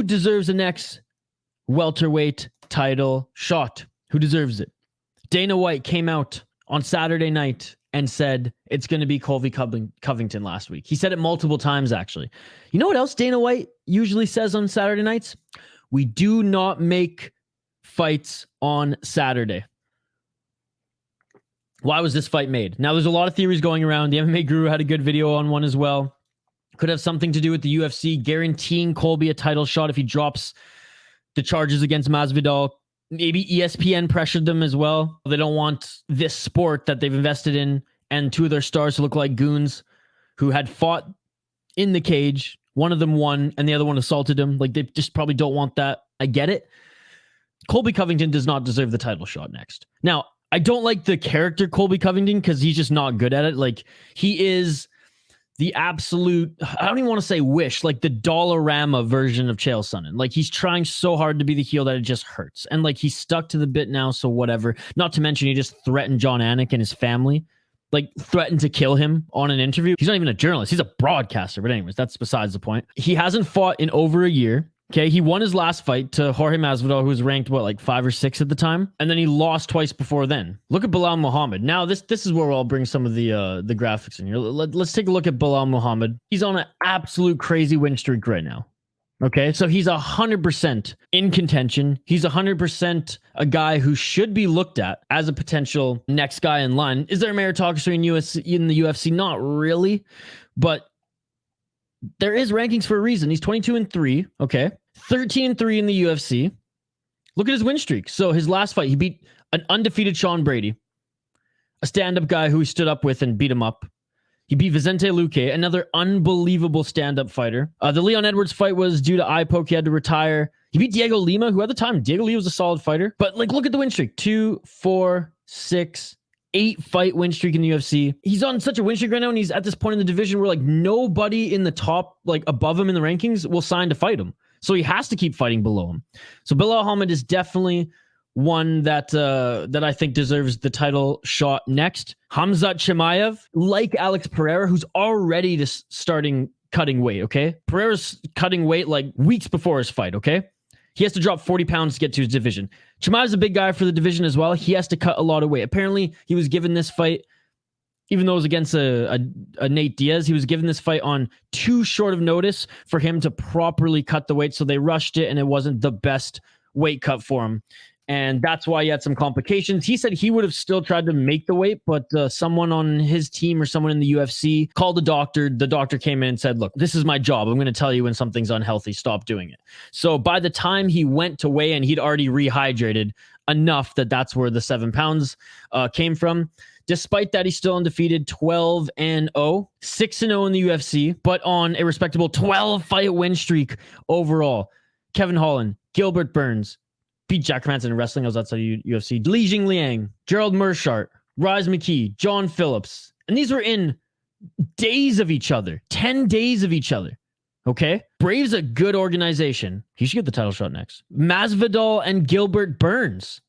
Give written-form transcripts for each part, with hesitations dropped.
Who deserves the next welterweight title shot? Who deserves it? Dana White came out on Saturday night and said it's going to be Colby Covington last week. He said it multiple times, actually. You know what else Dana White usually says on Saturday nights? We do not make fights on Saturday. Why was this fight made? Now, there's a lot of theories going around. The MMA Guru had a good video on one as well. Could have something to do with the UFC guaranteeing Colby a title shot if he drops the charges against Masvidal. Maybe ESPN pressured them as well. They don't want this sport that they've invested in and two of their stars to look like goons who had fought in the cage. One of them won and the other one assaulted him. Like, they just probably don't want that. I get it. Colby Covington does not deserve the title shot next. Now, I don't like the character Colby Covington because he's just not good at it. Like, he is the absolute, I don't even want to say wish, like the Dollarama version of Chael Sonnen. Like, he's trying so hard to be the heel that it just hurts. And like, he's stuck to the bit now, so whatever. Not to mention, he just threatened John Anik and his family. Like, threatened to kill him on an interview. He's not even a journalist. He's a broadcaster. But anyways, that's besides the point. He hasn't fought in over a year. Okay, he won his last fight to Jorge Masvidal, who was ranked, what, like 5 or 6 at the time? And then he lost twice before then. Look at Belal Muhammad. Now, this is where I'll bring some of the graphics in here. Let's take a look at Belal Muhammad. He's on an absolute crazy win streak right now. Okay, so he's 100% in contention. He's 100% a guy who should be looked at as a potential next guy in line. Is there a meritocracy in the UFC? Not really, but there is rankings for a reason. He's 22-3, okay? 13-3 in the UFC. Look at his win streak. So his last fight, he beat an undefeated Sean Brady, a stand-up guy who he stood up with and beat him up. He beat Vicente Luque, another unbelievable stand-up fighter. The Leon Edwards fight was due to eye poke. He had to retire. He beat Diego Lima, who at the time, Diego Lima was a solid fighter. But like, look at the win streak. 2, 4, 6, 8 fight win streak in the UFC. He's on such a win streak right now, and he's at this point in the division where like nobody in the top, like above him in the rankings, will sign to fight him. So he has to keep fighting below him. So Belal Muhammad is definitely one that I think deserves the title shot next. Khamzat Chimaev, like Alex Pereira, who's already just starting cutting weight, okay? Pereira's cutting weight like weeks before his fight, okay? He has to drop 40 pounds to get to his division. Chimaev's a big guy for the division as well. He has to cut a lot of weight. Apparently, he was given this fight, even though it was against a Nate Diaz, he was given this fight on too short of notice for him to properly cut the weight, so they rushed it, and it wasn't the best weight cut for him. And that's why he had some complications. He said he would have still tried to make the weight, but someone on his team or someone in the UFC called the doctor. The doctor came in and said, look, this is my job. I'm going to tell you when something's unhealthy. Stop doing it. So by the time he went to weigh in, he'd already rehydrated enough that that's where the 7 pounds came from. Despite that, he's still undefeated, 12-0, 6-0 in the UFC, but on a respectable 12-fight win streak overall. Kevin Holland, Gilbert Burns, beat Jack Hermanson in wrestling. I was outside of UFC. Li Jingliang, Gerald Mearshart, Rise McKee, John Phillips. And these were in days of each other. 10 days of each other. Okay? Brave's a good organization. He should get the title shot next. Masvidal and Gilbert Burns.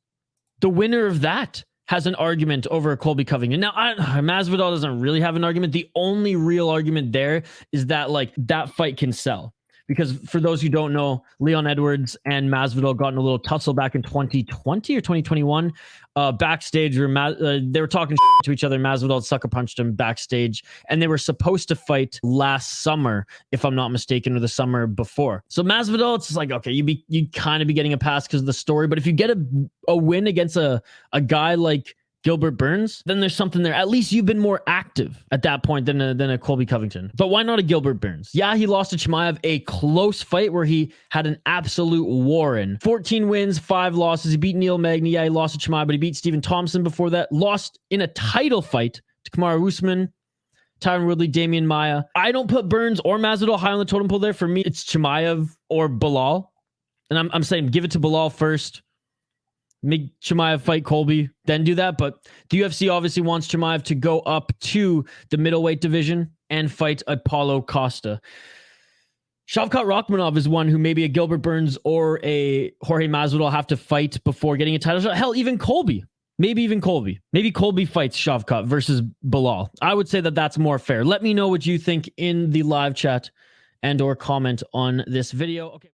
The winner of that has an argument over Colby Covington. Now, Masvidal doesn't really have an argument. The only real argument there is that, like, that fight can sell. Because for those who don't know, Leon Edwards and Masvidal got in a little tussle back in 2020 or 2021 backstage. Where they were talking to each other. Masvidal sucker punched him backstage, and they were supposed to fight last summer, if I'm not mistaken, or the summer before. So Masvidal, it's like, okay, you'd kind of be getting a pass because of the story, but if you get a win against a guy like Gilbert Burns, then there's something there. At least you've been more active at that point than a Colby Covington. But why not a Gilbert Burns? Yeah, he lost to Chimaev, a close fight where he had an absolute war in. 14 wins, 5 losses. He beat Neil Magny. Yeah, he lost to Chimaev, but he beat Stephen Thompson before that. Lost in a title fight to Kamaru Usman, Tyron Woodley, Damian Maia. I don't put Burns or Masvidal high on the totem pole there. For me, it's Chimaev or Belal. And I'm saying give it to Belal first. Make Chimaev fight Colby, then do that. But the UFC obviously wants Chimaev to go up to the middleweight division and fight Apollo Costa. Shavkat Rakhmonov is one who maybe a Gilbert Burns or a Jorge Masvidal have to fight before getting a title shot. Hell, even Colby. Maybe even Colby. Maybe Colby fights Shavkat versus Belal. I would say that that's more fair. Let me know what you think in the live chat and or comment on this video. Okay.